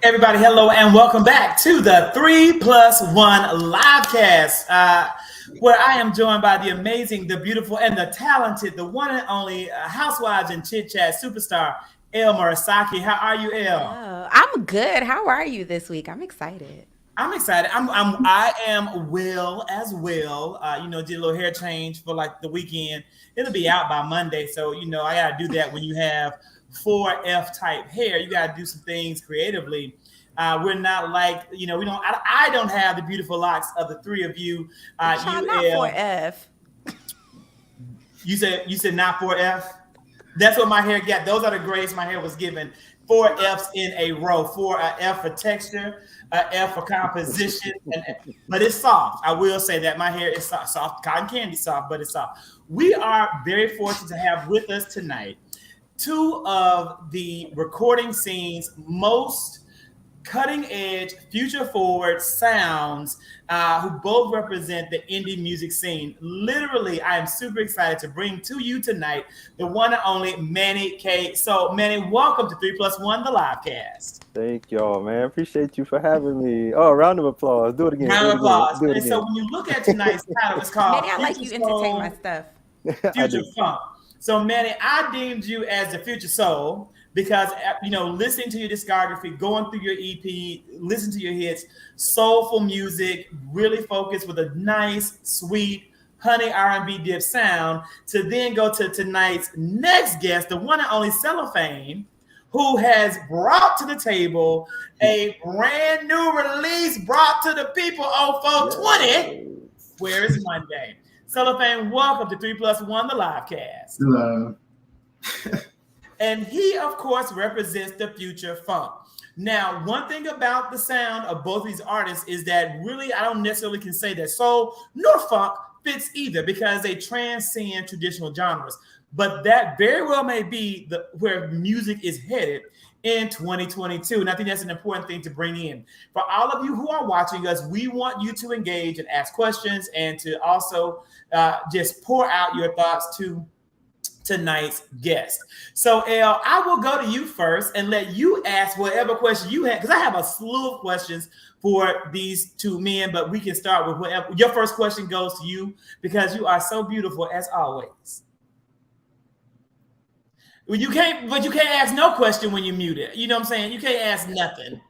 Everybody, hello and welcome back to the 3+1 livecast, where I am joined by the amazing, the beautiful, and the talented, the one and only Housewives and Chit Chat superstar, Elle Murasaki. How are you, Elle? Hello. I'm good. How are you this week? I'm excited. I'm excited. I am well as well. Did a little hair change for like the weekend. It'll be out by Monday, so I gotta do that when you have 4F type hair. You gotta do some things creatively. We're not like we don't. I don't have the beautiful locks of the three of you. Child, You not for L. F. You said not 4F. That's what my hair got. Those are the grades my hair was given. 4 F's in a row. A F for texture, a F for composition, but it's soft. I will say that my hair is soft, cotton candy soft, but it's soft. We are very fortunate to have with us tonight two of the recording scene's most cutting edge, future forward sounds who both represent the indie music scene. Literally, I am super excited to bring to you tonight the one and only Manny K. So, Manny, welcome to 3+1, the live cast. Thank y'all, man. Appreciate you for having me. Oh, round of applause. Do it again. Round Do of it again. applause. Do it And so, again. when you look at tonight's title, it's called Manny, I like Future you entertain my Soul, stuff. I Future do. Funk. So, Manny, I deemed you as the future soul because listening to your discography, going through your EP, listen to your hits, soulful music, really focused with a nice, sweet, honey R&B dip sound. To then go to tonight's next guest, the one and only Cellophane, who has brought to the table a brand new release brought to the people on 420. Yes. Where is Monday? Cellophane, welcome to 3+1, the live cast. Hello. And he, of course, represents the future funk. Now, one thing about the sound of both these artists is that really, I don't necessarily can say that soul nor funk fits either because they transcend traditional genres. But that very well may be where music is headed in 2022. And I think that's an important thing to bring in. For all of you who are watching us, we want you to engage and ask questions and to also just pour out your thoughts to tonight's guest. So, Elle, I will go to you first and let you ask whatever question you have, because I have a slew of questions for these two men, but we can start with whatever. Your first question goes to you because you are so beautiful as always. Well, you can't ask no question when you're muted. You know what I'm saying? You can't ask nothing.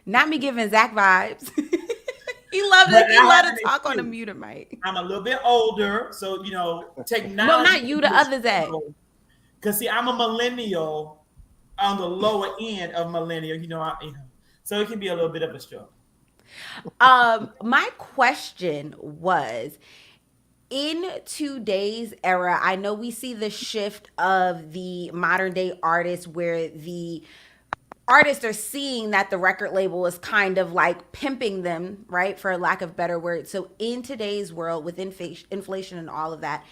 Not me giving Zach vibes. he loved But it. He I have loved an to talk on the excuse. muted mic. I'm a little bit older, so technology. No, not you, the other Zach. Because see, I'm a millennial on the lower end of millennial. So it can be a little bit of a struggle. My question was, in today's era, I know we see the shift of the modern day artists where the artists are seeing that the record label is kind of like pimping them, right? For lack of better words. So in today's world with inflation and all of that,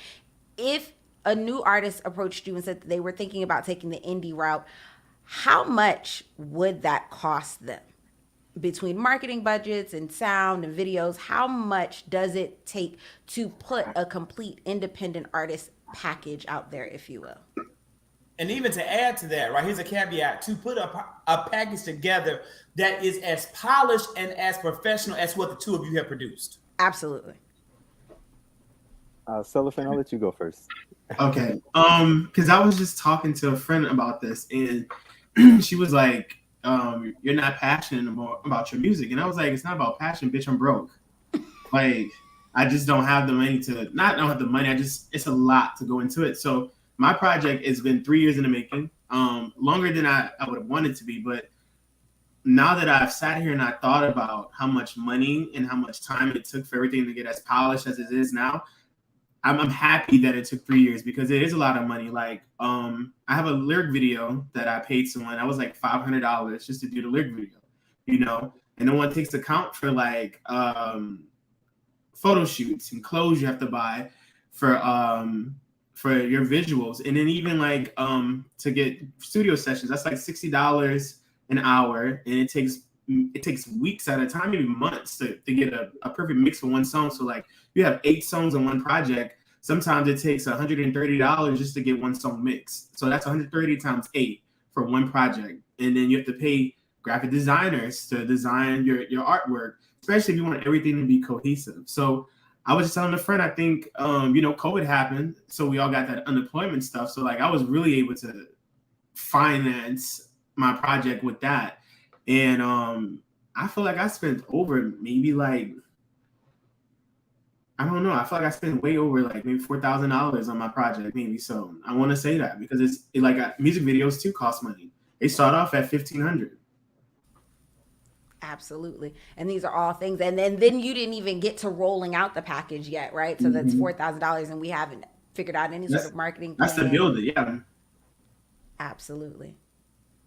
if a new artist approached you and said that they were thinking about taking the indie route, how much would that cost them? Between marketing budgets and sound and videos, how much does it take to put a complete independent artist package out there, if you will? And even to add to that, right, here's a caveat: to put a package together that is as polished and as professional as what the two of you have produced. Absolutely. Cellophane, I'll let you go first. Okay. Because I was just talking to a friend about this, and she was like, "You're not passionate about your music," and I was like, "It's not about passion, bitch. I'm broke. Like, I just don't have the money to not don't have the money. It's a lot to go into it. So my project has been 3 years in the making, longer than I would have wanted to be, but." Now that I've sat here and I thought about how much money and how much time it took for everything to get as polished as it is now, I'm happy that it took 3 years because it is a lot of money. Like, I have a lyric video that I paid someone. That was like $500 just to do the lyric video, and no one takes account for like photo shoots and clothes you have to buy for your visuals, and then even like to get studio sessions. That's like $60 an hour, and it takes weeks at a time, maybe months to get a perfect mix for one song. So like you have 8 songs on one project. Sometimes it takes $130 just to get one song mixed. So that's 130 times 8 for one project. And then you have to pay graphic designers to design your artwork, especially if you want everything to be cohesive. So I was just telling a friend, I think, COVID happened, so we all got that unemployment stuff. So like I was really able to finance my project with that. And I feel like I spent over maybe like, I don't know. I feel like I spent way over like maybe $4,000 on my project, maybe. So I want to say that because music videos too cost money. They start off at $1,500. Absolutely. And these are all things. And then you didn't even get to rolling out the package yet, right? So that's $4,000 and we haven't figured out any sort of marketing plan. That's to build it, yeah. Absolutely.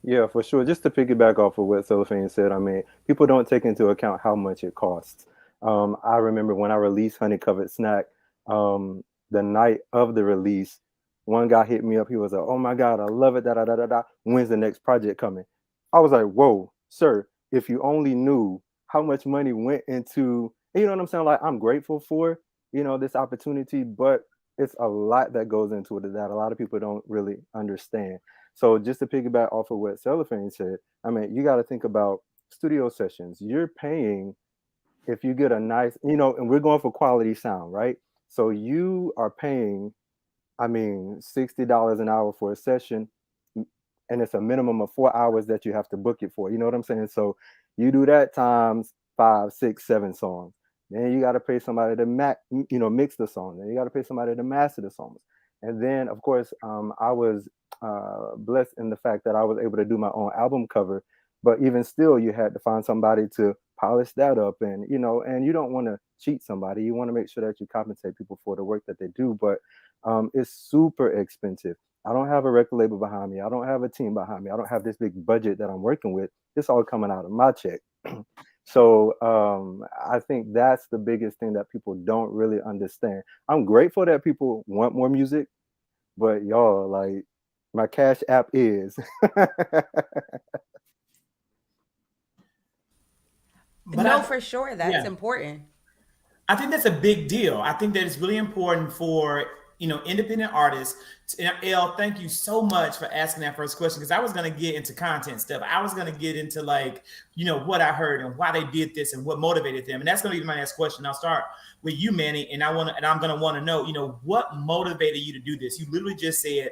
Yeah, for sure. Just to piggyback off of what Cellophane said, I mean, people don't take into account how much it costs. I remember when I released Honey Covered Snack, the night of the release, one guy hit me up. He was like, "Oh my God, I love it. Da da da da da. When's the next project coming?" I was like, "Whoa, sir! If you only knew how much money went into, you know what I'm saying? Like, I'm grateful for, this opportunity, but it's a lot that goes into it that a lot of people don't really understand." So just to piggyback off of what Cellophane said, I mean, you got to think about studio sessions. You're paying if you get a nice, and we're going for quality sound, right? So you are paying, I mean, $60 an hour for a session, and it's a minimum of 4 hours that you have to book it for. You know what I'm saying? So you do that times 5, 6, 7 songs. Then you got to pay somebody to mix the song. Then you got to pay somebody to master the songs. And then, of course, I was blessed in the fact that I was able to do my own album cover. But even still, you had to find somebody to polish that up, and you don't want to cheat somebody. You want to make sure that you compensate people for the work that they do. But it's super expensive. I don't have a record label behind me. I don't have a team behind me. I don't have this big budget that I'm working with. It's all coming out of my check. So I think that's the biggest thing that people don't really understand. I'm grateful that people want more music, but y'all, like, my Cash App is. For sure. That's important. I think that's a big deal. I think that it's really important for independent artists. And Elle, thank you so much for asking that first question, because I was going to get into content stuff. I was going to get into what I heard and why they did this and what motivated them. And that's going to be my next question. I'll start with you, Manny, and I'm going to want to know, what motivated you to do this? You literally just said,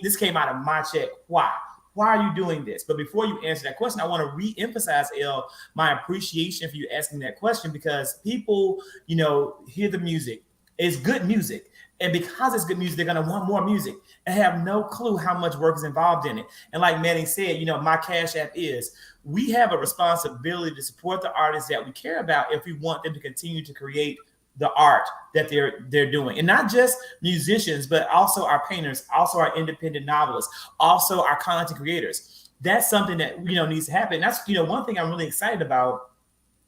this came out of my check. Why? Why are you doing this? But before you answer that question, I want to re-emphasize, Elle, my appreciation for you asking that question, because people, hear the music. It's good music. And because it's good music, they're going to want more music and have no clue how much work is involved in it. And like Manny said, my Cash App is, we have a responsibility to support the artists that we care about if we want them to continue to create the art that they're doing. And not just musicians, but also our painters, also our independent novelists, also our content creators. That's something that, needs to happen. That's, one thing I'm really excited about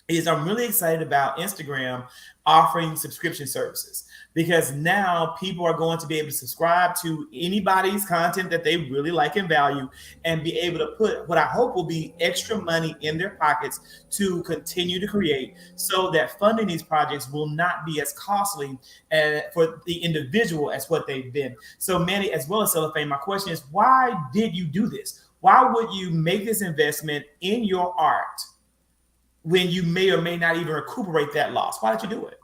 is I'm really excited about Instagram offering subscription services, because now people are going to be able to subscribe to anybody's content that they really like and value, and be able to put what I hope will be extra money in their pockets to continue to create, so that funding these projects will not be as costly for the individual as what they've been. So Manny, as well as Cellophane, my question is, why did you do this? Why would you make this investment in your art when you may or may not even recuperate that loss? Why did you do it?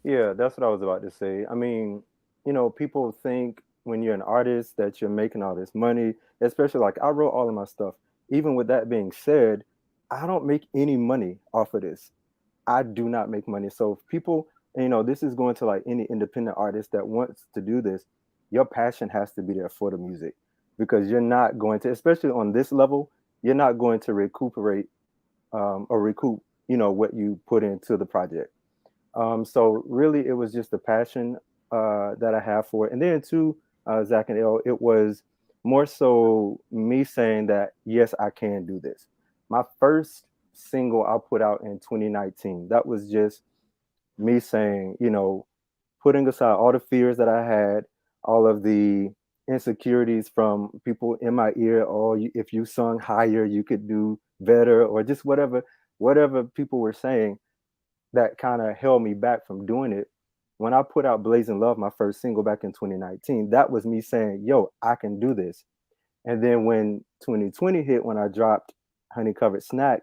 Yeah, that's what I was about to say. I mean, people think when you're an artist that you're making all this money, especially like I wrote all of my stuff. Even with that being said, I don't make any money off of this. I do not make money. So if people, this is going to like any independent artist that wants to do this, your passion has to be there for the music, because you're not going to, especially on this level, you're not going to recuperate or recoup, what you put into the project. So really, it was just the passion that I have for it. And then too, Zach and Elle, it was more so me saying that, yes, I can do this. My first single I put out in 2019, that was just me saying, putting aside all the fears that I had, all of the insecurities from people in my ear, or if you sung higher, you could do better, or just whatever people were saying that kind of held me back from doing it. When I put out Blazing Love, my first single back in 2019, that was me saying, yo, I can do this. And then when 2020 hit, when I dropped Honey Covered Snack,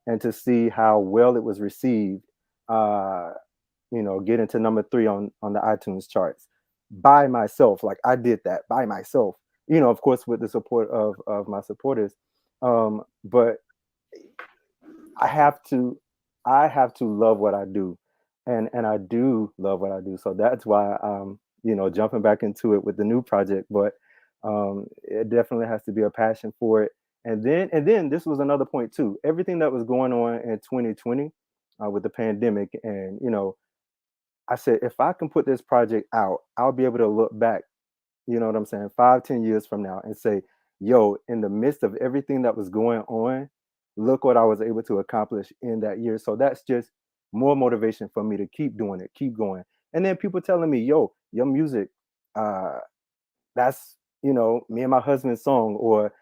and to see how well it was received, getting to number 3 on the iTunes charts by myself. Like, I did that by myself, of course, with the support of my supporters. But I have to love what I do, and I do love what I do. So that's why I'm jumping back into it with the new project. But it definitely has to be a passion for it. And then this was another point too. Everything that was going on in 2020 with the pandemic, and I said, if I can put this project out, I'll be able to look back, you know what I'm saying, 5-10 years from now, and say, yo, in the midst of everything that was going on, look what I was able to accomplish in that year. So that's just more motivation for me to keep doing it, keep going. And then people telling me, yo, your music, that's, me and my husband's song, or,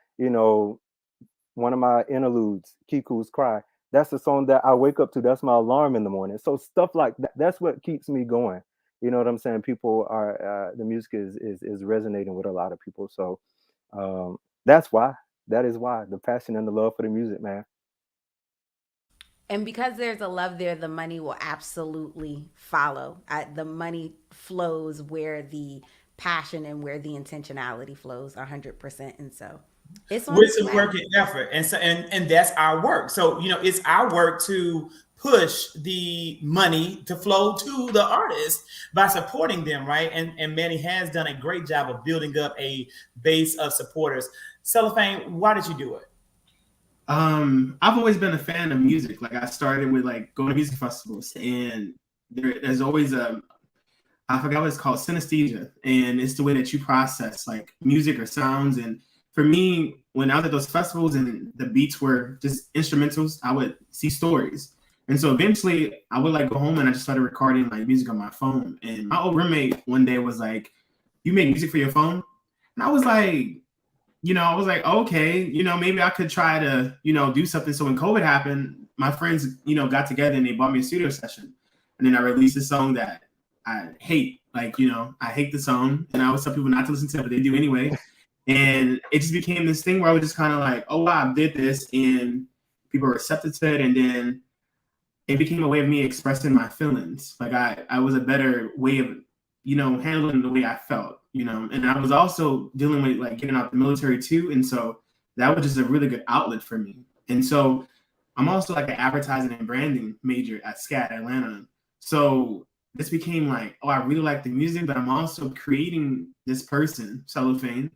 one of my interludes, Kiku's Cry. That's the song that I wake up to. That's my alarm in the morning. So stuff like that, that's what keeps me going. You know what I'm saying? People are, the music is resonating with a lot of people. So that's why. That is why. The passion and the love for the music, man. And because there's a love there, the money will absolutely follow. The money flows where the passion and where the intentionality flows 100%. And so it's on With its some way. work and effort, and that's our work. So it's our work to push the money to flow to the artist by supporting them, right? And Manny has done a great job of building up a base of supporters. Cellophane, why did you do it? I've always been a fan of music. Like, I started with like going to music festivals, and there's always I forgot what it's called, synesthesia, and it's the way that you process like music or sounds. And for me, when I was at those festivals and the beats were just instrumentals, I would see stories. And so eventually I would like go home and I just started recording like music on my phone. And my old roommate one day was like, "You make music for your phone?" And I was like, okay, maybe I could try to, do something. So when COVID happened, my friends, got together and they bought me a studio session. And then I released a song that I hate. Like, I hate the song. And I always tell people not to listen to it, but they do anyway. And it just became this thing where I was just kind of like, oh, wow, I did this. And people were receptive to it. And then it became a way of me expressing my feelings. Like, I was a better way of, handling the way I felt, and I was also dealing with like getting out the military too. And so that was just a really good outlet for me. And so I'm also like an advertising and branding major at SCAD Atlanta. So this became like, oh, I really like the music, but I'm also creating this person, Cellophane,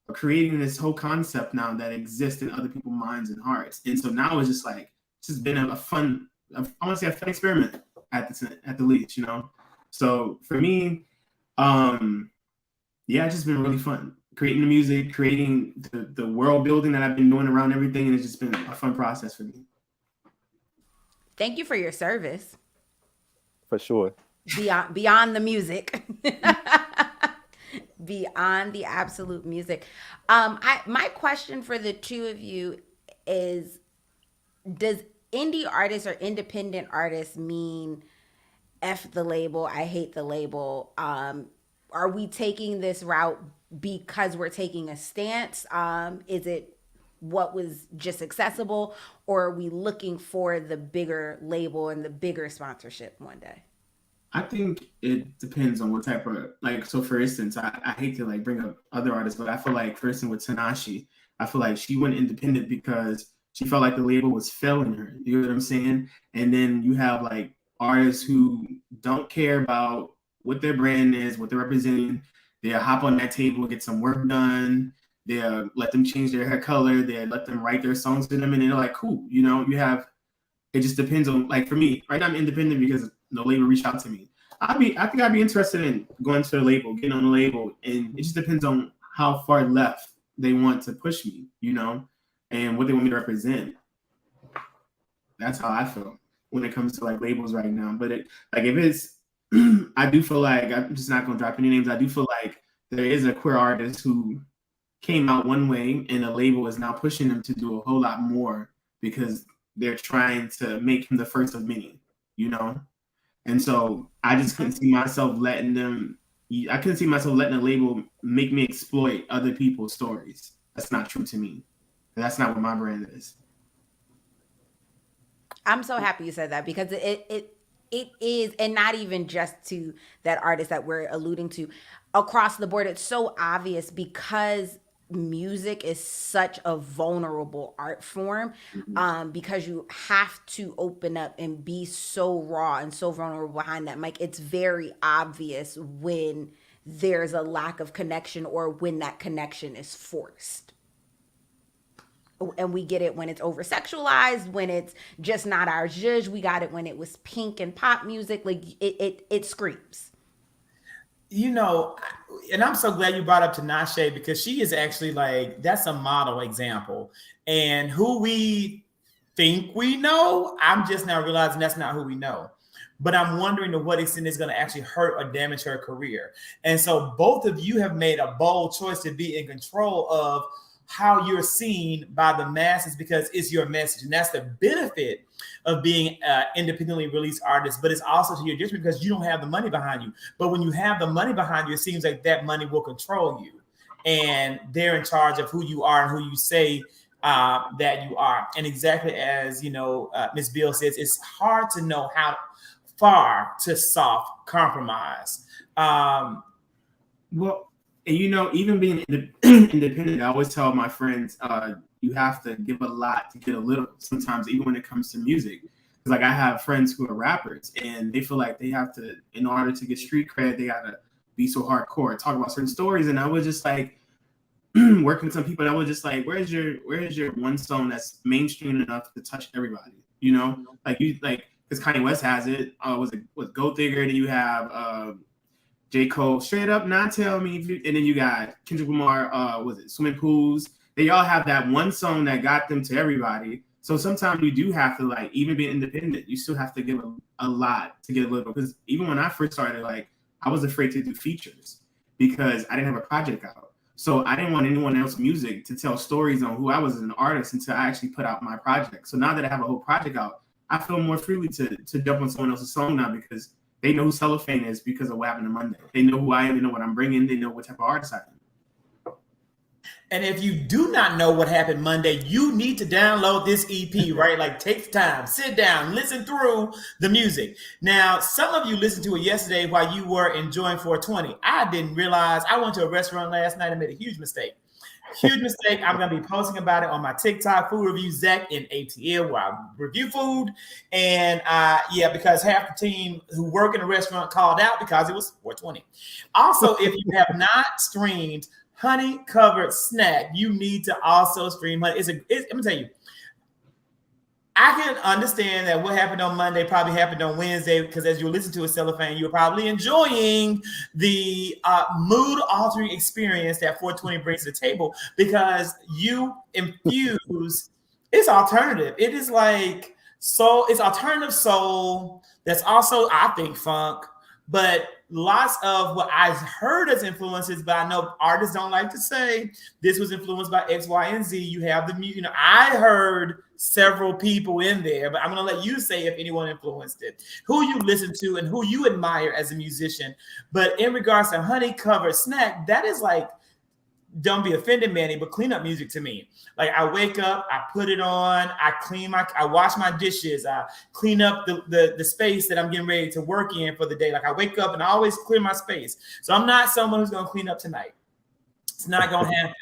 or creating this whole concept now that exists in other people's minds and hearts. And so now it's just like, it's just been a fun, I want to say a fun experiment at the least, So for me, yeah, it's just been really fun creating the music, creating the world building that I've been doing around everything, and it's just been a fun process for me. Thank you for your service. For sure. Beyond the music. Beyond the absolute music. My question for the two of you is, does indie artists or independent artists mean F the label, I hate the label? Are we taking this route because we're taking a stance? Is it what was just accessible, or are we looking for the bigger label and the bigger sponsorship one day? I think it depends on what type of, like, so for instance, I hate to like bring up other artists, but I feel like, for instance, with Tanashi, I feel like she went independent because she felt like the label was failing her. You know what I'm saying? And then you have like artists who don't care about what their brand is, what they're representing. They'll hop on that table, get some work done. They'll let them change their hair color. They'll let them write their songs to them. And they're like, cool. You have, it just depends on, like, for me, right now I'm independent because the label reached out to me. I think I'd be interested in going to the label, getting on the label. And it just depends on how far left they want to push me, and what they want me to represent. That's how I feel when it comes to like labels right now. But if it's, I do feel like, I'm just not gonna drop any names. I do feel like there is a queer artist who came out one way and the label is now pushing them to do a whole lot more because they're trying to make him the first of many, And so I just couldn't see myself letting the label make me exploit other people's stories. That's not true to me. That's not what my brand is. I'm so happy you said that because it is, and not even just to that artist that we're alluding to, across the board. It's so obvious because music is such a vulnerable art form, because you have to open up and be so raw and so vulnerable behind that mic. It's very obvious when there's a lack of connection or when that connection is forced. And we get it when it's over sexualized, when it's just not our zhuzh. We got it when it was pink and pop music. Like it screams. You know, and I'm so glad you brought up Tinashe, because she is actually like, that's a model example. And who we think we know, I'm just now realizing that's not who we know. But I'm wondering to what extent it's going to actually hurt or damage her career. And so both of you have made a bold choice to be in control of how you're seen by the masses, because it's your message. And that's the benefit of being independently released artist. But it's also to your detriment because you don't have the money behind you. But when you have the money behind you, it seems like that money will control you. And they're in charge of who you are and who you say that you are. And exactly as, you know, Ms. Bill says, it's hard to know how far to soft compromise. Well, and you know, even being independent, I always tell my friends, you have to give a lot to get a little. Sometimes, even when it comes to music, like I have friends who are rappers, and they feel like they have to, in order to get street cred, they gotta be so hardcore, talk about certain stories. And I was just like, working with some people, and I was just like, where's your one song that's mainstream enough to touch everybody? You know, like because Kanye West has it. Was Gold Digger? Then you have J. Cole, Straight Up, Not Tell Me, and then you got Kendrick Lamar, was it Swimming Pools? They all have that one song that got them to everybody. So sometimes you do have to, like, even being independent, you still have to give a lot to get a little. Because even when I first started, like, I was afraid to do features because I didn't have a project out. So I didn't want anyone else's music to tell stories on who I was as an artist until I actually put out my project. So now that I have a whole project out, I feel more freely to jump on someone else's song now because they know who Cellophane is because of what happened on Monday. They know who I am. They know what I'm bringing. They know what type of artist I am. And if you do not know what happened Monday, you need to download this EP, right? Like, take the time, sit down, listen through the music. Now, some of you listened to it yesterday while you were enjoying 420. I didn't realize. I went to a restaurant last night and made a huge mistake. Huge mistake. I'm going to be posting about it on my TikTok, Food Review Zack in ATL, where I review food. And because half the team who work in the restaurant called out because it was 420. Also, if you have not streamed Honey Covered Snack, you need to also stream Honey. Let me tell you, I can understand that what happened on Monday probably happened on Wednesday, because as you listen to a Cellophane, you're probably enjoying the mood-altering experience that 420 brings to the table, because you infuse, it's alternative. It is like soul, it's alternative soul that's also, I think, funk, but lots of what I've heard as influences, but I know artists don't like to say this was influenced by X, Y, and Z. You have the, you know, I heard several people in there, but I'm going to let you say if anyone influenced it, who you listen to and who you admire as a musician. But in regards to Honey Covered Snack, that is like, don't be offended, Manny, but clean up music to me. Like, I wake up, I put it on, I wash my dishes, I clean up the space that I'm getting ready to work in for the day. Like, I wake up and I always clear my space. So I'm not someone who's going to clean up tonight. It's not going to happen.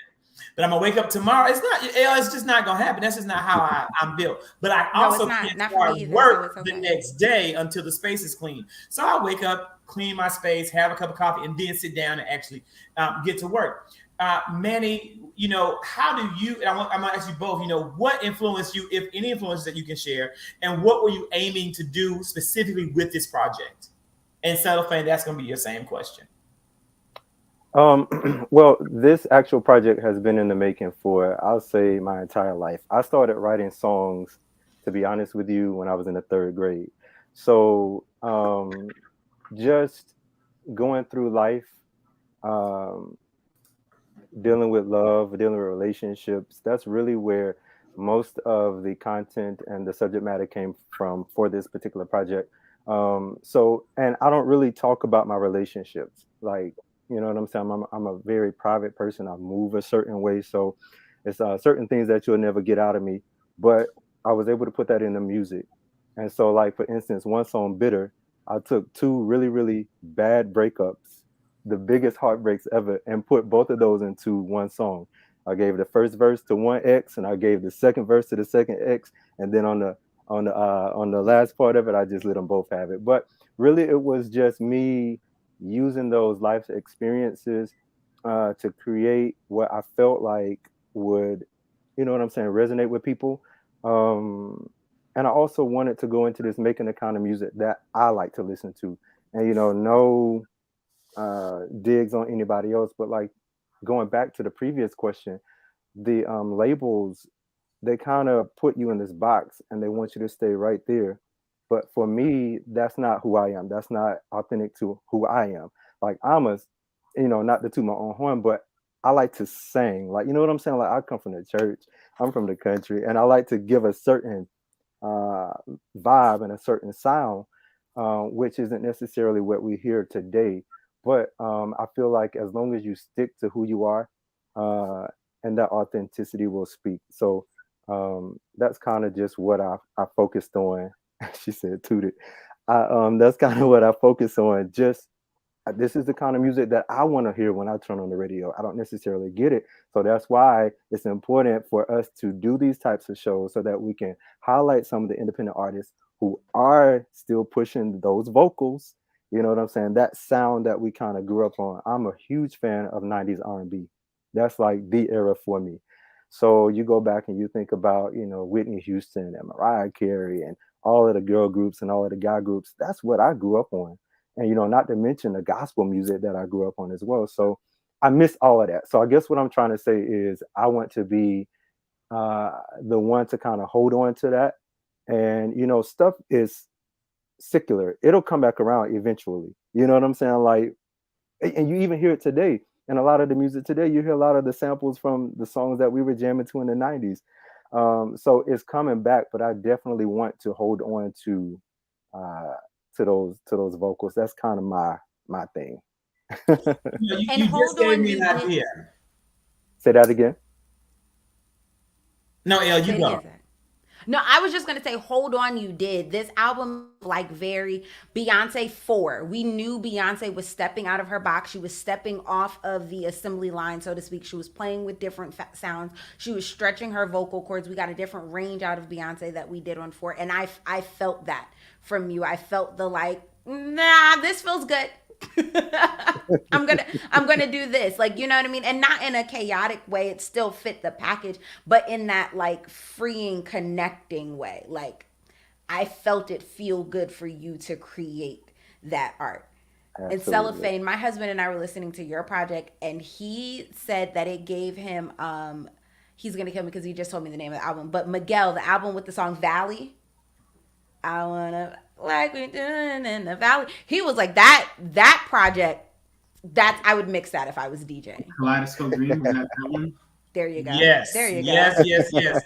But I'm gonna wake up tomorrow. It's just not gonna happen. That's just not how I'm built. But I also can't start work the next day until the space is clean. So I wake up, clean my space, have a cup of coffee, and then sit down and actually get to work. Manny, you know, how do you, and I'm gonna ask you both, you know, what influenced you, if any influences that you can share, and what were you aiming to do specifically with this project? And Cellophane, that's gonna be your same question. Well, this actual project has been in the making for, I'll say, my entire life. I started writing songs, to be honest with you, when I was in the 3rd grade. So just going through life, dealing with love, dealing with relationships, that's really where most of the content and the subject matter came from for this particular project. And I don't really talk about my relationships, like, you know what I'm saying? I'm a very private person. I move a certain way. So it's certain things that you'll never get out of me. But I was able to put that in the music. And so, like for instance, one song, "Bitter," I took two really, really bad breakups, the biggest heartbreaks ever, and put both of those into one song. I gave the first verse to one ex, and I gave the second verse to the second ex, and then on the last part of it, I just let them both have it. But really, it was just me using those life experiences to create what I felt like would, you know what I'm saying, resonate with people. Um, and I also wanted to go into this making the kind of music that I like to listen to. And no digs on anybody else, but like going back to the previous question, the labels, they kind of put you in this box and they want you to stay right there. But for me, that's not who I am. That's not authentic to who I am. Like I'm a, not to toot my own horn, but I like to sing. Like, you know what I'm saying? Like I come from the church, I'm from the country, and I like to give a certain uh, vibe and a certain sound, which isn't necessarily what we hear today. But I feel like as long as you stick to who you are, uh, and that authenticity will speak. So that's kind of just what I focused on. She said, "Tooted." That's kind of what I focus on. Just this is the kind of music that I want to hear when I turn on the radio. I don't necessarily get it. So that's why it's important for us to do these types of shows so that we can highlight some of the independent artists who are still pushing those vocals. You know what I'm saying? That sound that we kind of grew up on. I'm a huge fan of 90s R&B. That's like the era for me. So you go back and you think about, Whitney Houston and Mariah Carey and all of the girl groups and all of the guy groups. That's what I grew up on. And not to mention the gospel music that I grew up on as well. So I miss all of that. So I guess what I'm trying to say is I want to be the one to kind of hold on to that. And stuff is secular. It'll come back around eventually. You know what I'm saying? Like, and you even hear it today. And a lot of the music today, you hear a lot of the samples from the songs that we were jamming to in the 90s. So it's coming back, but I definitely want to hold on to those vocals. That's kind of my thing. And You just hold gave on, me you an did. idea. Say that again. No, Elle, you Say it go. again, Zach. No, I was just gonna say, hold on, you did. This album, like very Beyonce 4. We knew Beyonce was stepping out of her box. She was stepping off of the assembly line, so to speak. She was playing with different sounds. She was stretching her vocal cords. We got a different range out of Beyonce that we did on 4, and I felt that from you. I felt the like, nah, this feels good. I'm gonna do this, like, you know what I mean, and not in a chaotic way. It still fit the package, but in that like freeing, connecting way. Like I felt it feel good for you to create that art. And Absolutely. Cellophane, my husband and I were listening to your project, and he said that it gave him he's gonna kill me because he just told me the name of the album, but Miguel, the album with the song Valley. I wanna like we doing in the valley. He was like that project. That's I would mix that if I was DJ. Kaleidoscope Dream, is that one? There you go. Yes, There you yes, go. yes, yes.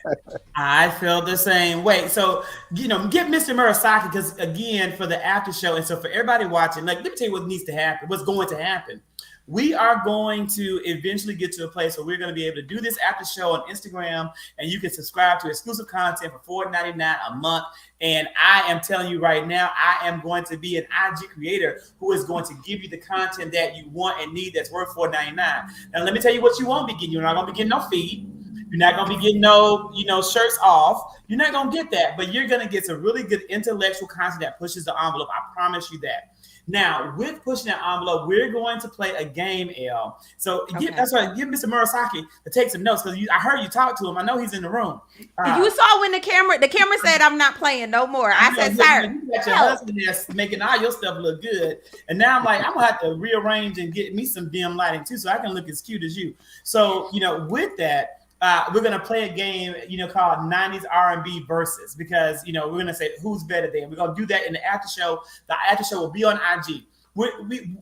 I feel the same way. So, get Mr. Murasaki because, again, for the after show, and so for everybody watching, like, let me tell you what needs to happen, what's going to happen. We are going to eventually get to a place where we're going to be able to do this after show on Instagram, and you can subscribe to exclusive content for $4.99 a month. And I am telling you right now, I am going to be an IG creator who is going to give you the content that you want and need that's worth $4.99. Now, let me tell you what you won't be getting. You're not going to be getting no feed. You're not going to be getting no, shirts off. You're not going to get that, but you're going to get some really good intellectual content that pushes the envelope. I promise you that. Now, with pushing that envelope, we're going to play a game, Elle. So that's right. Give Mr. Murasaki to take some notes because I heard you talk to him. I know he's in the room. You saw when the camera said, "I'm not playing no more." I said, "Sir, you got your husband that's making all your stuff look good," and now I'm like, I'm gonna have to rearrange and get me some dim lighting too, so I can look as cute as you. So, with that. We're gonna play a game, called 90s R&B versus, because we're gonna say who's better than. We're gonna do that in the after show. The after show will be on IG.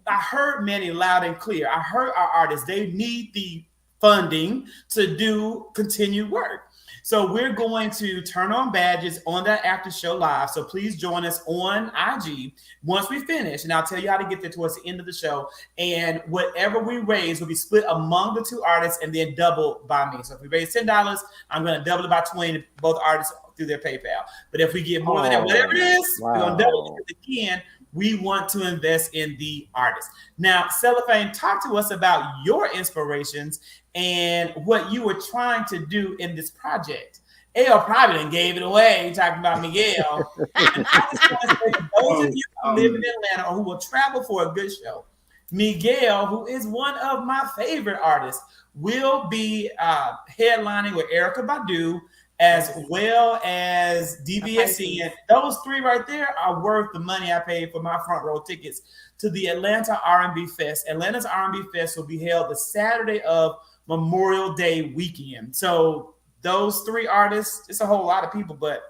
I heard Manny loud and clear. I heard our artists. They need the funding to do continued work. So we're going to turn on badges on that after show live. So please join us on IG once we finish. And I'll tell you how to get there towards the end of the show. And whatever we raise will be split among the two artists and then doubled by me. So if we raise $10, I'm going to double it by 20 to both artists through their PayPal. But if we get more than that, whatever it is, we're going to double it again. We want to invest in the artist. Now, Cellophane, talk to us about your inspirations and what you were trying to do in this project. Elle probably done gave it away talking about Miguel. And I just want to say to those of you who live in Atlanta or who will travel for a good show, Miguel, who is one of my favorite artists, will be headlining with Erykah Badu, as well as DVSN. Those three right there are worth the money I paid for my front row tickets to the Atlanta R&B Fest. Atlanta's R&B Fest will be held the Saturday of Memorial Day weekend. So those three artists, it's a whole lot of people, but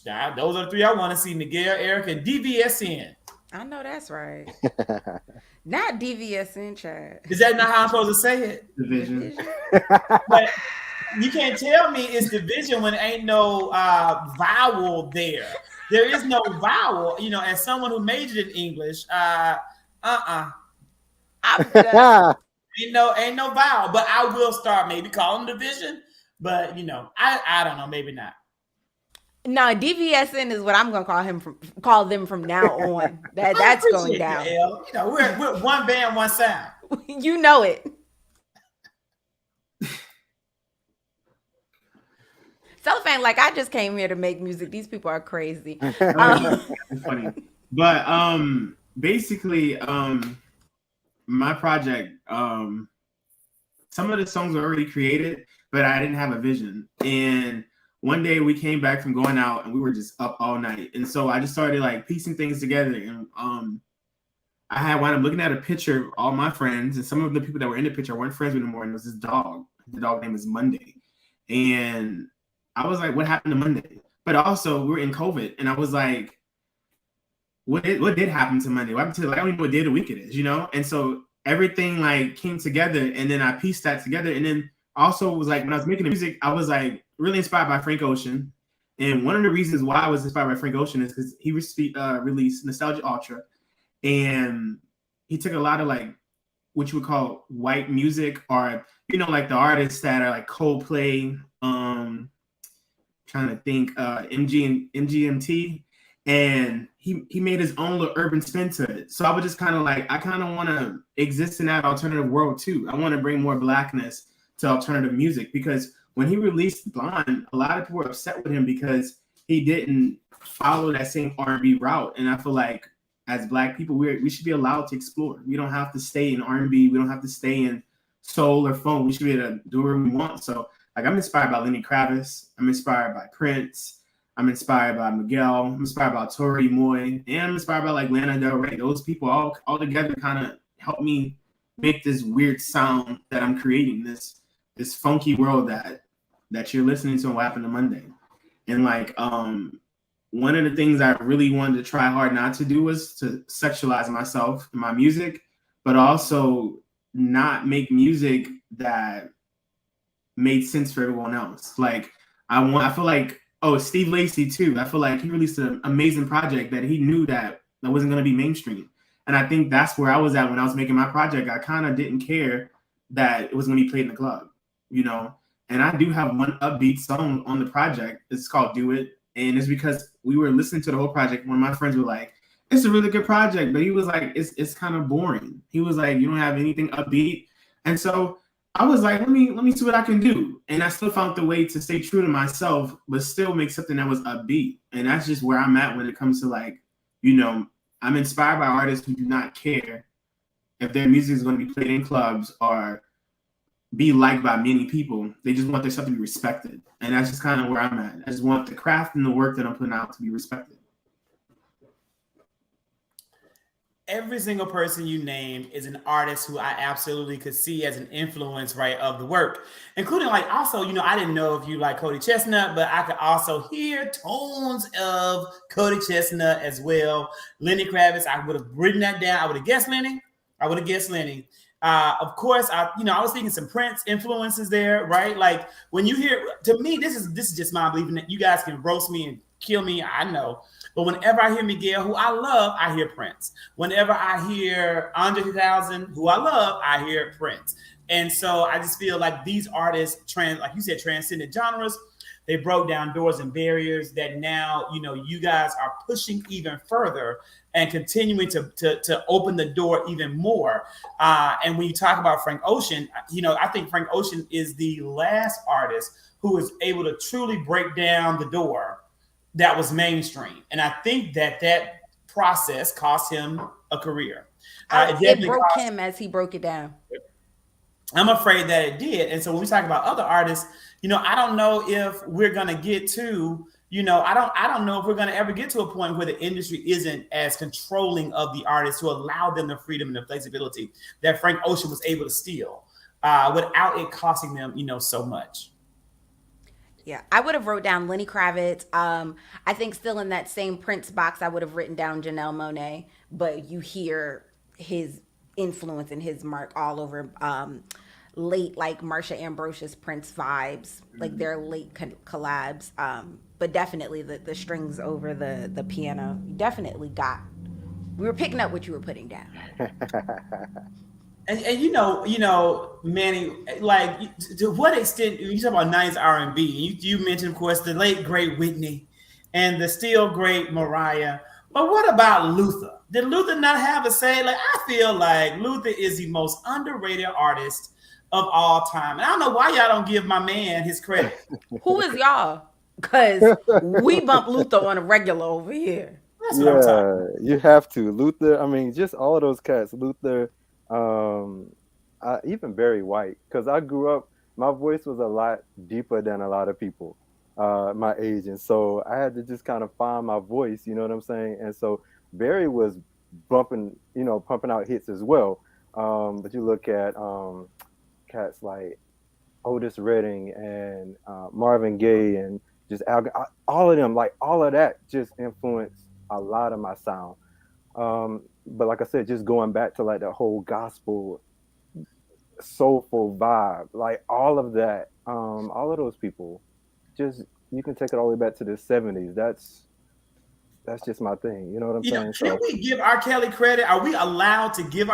those are the three I want to see: Miguel, Erykah, and DVSN. I know that's right. Not DVSN, Chad. Is that not how I'm supposed to say it? Division. But you can't tell me it's division when ain't no vowel there. There is no vowel. You know, as someone who majored in English, ain't no vowel. But I will start maybe calling division. But you know, I don't know, maybe not. No, DVSN is what I'm gonna call them from now on. That's going down. You know, we're one band, one sound. You know it. Cellophane, like, I just came here to make music. These people are crazy. It's funny. But basically, my project, some of the songs were already created, but I didn't have a vision. And one day we came back from going out and we were just up all night. And so I just started like piecing things together. And I had wound up looking at a picture of all my friends, and some of the people that were in the picture weren't friends with anymore. And it was this dog. The dog name is Monday. And I was like, what happened to Monday? But also we're in COVID. And I was like, what did happen to Monday? What happened to, like, I don't even know what day of the week it is, you know? And so everything like came together, and then I pieced that together. And then also was like, when I was making the music, I was like really inspired by Frank Ocean. And one of the reasons why I was inspired by Frank Ocean is because he released Nostalgia Ultra. And he took a lot of like what you would call white music, or, you know, like the artists that are like Coldplay, trying to think, MGMT, and he made his own little urban spin to it. So I was just kind of like, I kind of want to exist in that alternative world too. I want to bring more Blackness to alternative music, because when he released Blonde, a lot of people were upset with him because he didn't follow that same R&B route. And I feel like as Black people, we should be allowed to explore. We don't have to stay in R&B. We don't have to stay in soul or funk. We should be able to do whatever we want. So like, I'm inspired by Lenny Kravitz. I'm inspired by Prince. I'm inspired by Miguel. I'm inspired by Tori Moy. And I'm inspired by like Lana Del Rey. Those people all together kind of help me make this weird sound that I'm creating, this funky world that you're listening to on What Happened to Monday. And like, one of the things I really wanted to try hard not to do was to sexualize myself in my music, but also not make music that made sense for everyone else. Like, I feel like, Steve Lacy too. I feel like he released an amazing project that he knew that wasn't going to be mainstream. And I think that's where I was at when I was making my project. I kind of didn't care that it was going to be played in the club, you know? And I do have one upbeat song on the project. It's called Do It. And it's because we were listening to the whole project. One of my friends were like, it's a really good project. But he was like, it's kind of boring. He was like, you don't have anything upbeat. And so I was like, let me see what I can do. And I still found the way to stay true to myself, but still make something that was upbeat. And that's just where I'm at when it comes to like, you know, I'm inspired by artists who do not care if their music is going to be played in clubs or be liked by many people. They just want their stuff to be respected. And that's just kind of where I'm at. I just want the craft and the work that I'm putting out to be respected. Every single person you named is an artist who I absolutely could see as an influence, right, of the work, including like also, you know, I didn't know if you like Cody Chestnut, but I could also hear tones of Cody Chestnut as well. Lenny Kravitz, I would have written that down. I would have guessed Lenny. Of course, I was thinking some Prince influences there, right? Like when you hear, to me, this is just my belief, and you guys can roast me and kill me, I know. But whenever I hear Miguel, who I love, I hear Prince. Whenever I hear Andre 3000, who I love, I hear Prince. And so I just feel like these artists, like you said, transcended genres. They broke down doors and barriers that now, you guys are pushing even further and continuing to open the door even more. And when you talk about Frank Ocean, I think Frank Ocean is the last artist who is able to truly break down the door that was mainstream. And I think that process cost him a career. It broke him as he broke it down. I'm afraid that it did. And so when we talk about other artists, I don't know if we're going to get to, I don't know if we're going to ever get to a point where the industry isn't as controlling of the artists to allow them the freedom and the flexibility that Frank Ocean was able to steal without it costing them, so much. Yeah, I would have wrote down Lenny Kravitz. I think still in that same Prince box, I would have written down Janelle Monáe, but you hear his influence and his mark all over late, like Marsha Ambrosius Prince vibes, like their late collabs. But definitely the strings over the piano, we were picking up what you were putting down. And Manny, like to what extent you talk about 90s R&B? You mentioned, of course, the late great Whitney and the still great Mariah. But what about Luther? Did Luther not have a say? Like, I feel like Luther is the most underrated artist of all time. And I don't know why y'all don't give my man his credit. Who is y'all? Because we bump Luther on a regular over here. That's what I'm talking about. You have to. Luther, I mean, just all of those cats. Luther, even Barry White. Because I grew up, my voice was a lot deeper than a lot of people my age. And so I had to just kind of find my voice, you know what I'm saying? And so Barry was pumping out hits as well. But you look at cats like Otis Redding and Marvin Gaye and just all of them, like all of that just influenced a lot of my sound. But like I said, just going back to like the whole gospel, soulful vibe, like all of that, all of those people, just you can take it all the way back to the 70s. That's just my thing. You know what I'm saying? Can we give R. Kelly credit? Are we allowed to give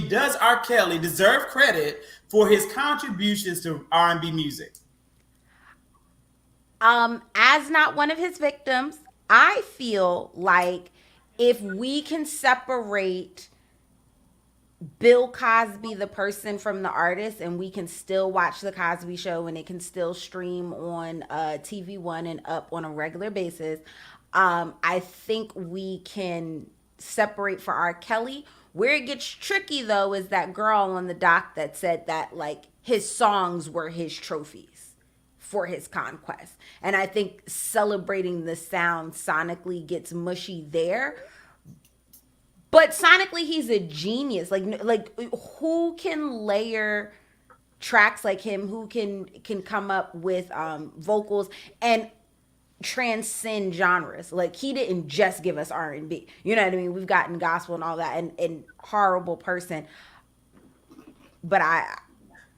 does R. Kelly deserve credit for his contributions to R&B music? As not one of his victims, I feel like if we can separate Bill Cosby, the person, from the artist, and we can still watch the Cosby Show and it can still stream on TV One and up on a regular basis, I think we can separate for R. Kelly. Where it gets tricky, though, is that girl on the doc that said that like his songs were his trophies for his conquest. And I think celebrating the sound sonically gets mushy there. But sonically, he's a genius. Like who can layer tracks like him? Who can come up with vocals and transcend genres? Like, he didn't just give us R&B. You know what I mean? We've gotten gospel and all that, and horrible person. But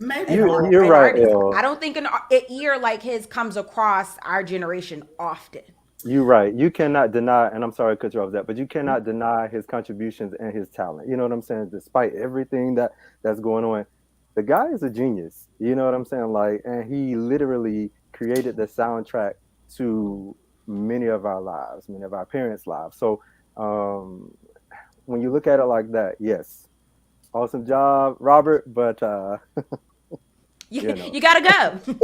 you're right. I don't think an ear like his comes across our generation often. You're right. You cannot deny, and I'm sorry to cut you off that, but you cannot deny his contributions and his talent. You know what I'm saying? Despite everything that's going on, the guy is a genius. You know what I'm saying? Like, and he literally created the soundtrack to many of our lives, many of our parents' lives. So when you look at it like that, yes, awesome job, Robert. But you gotta go.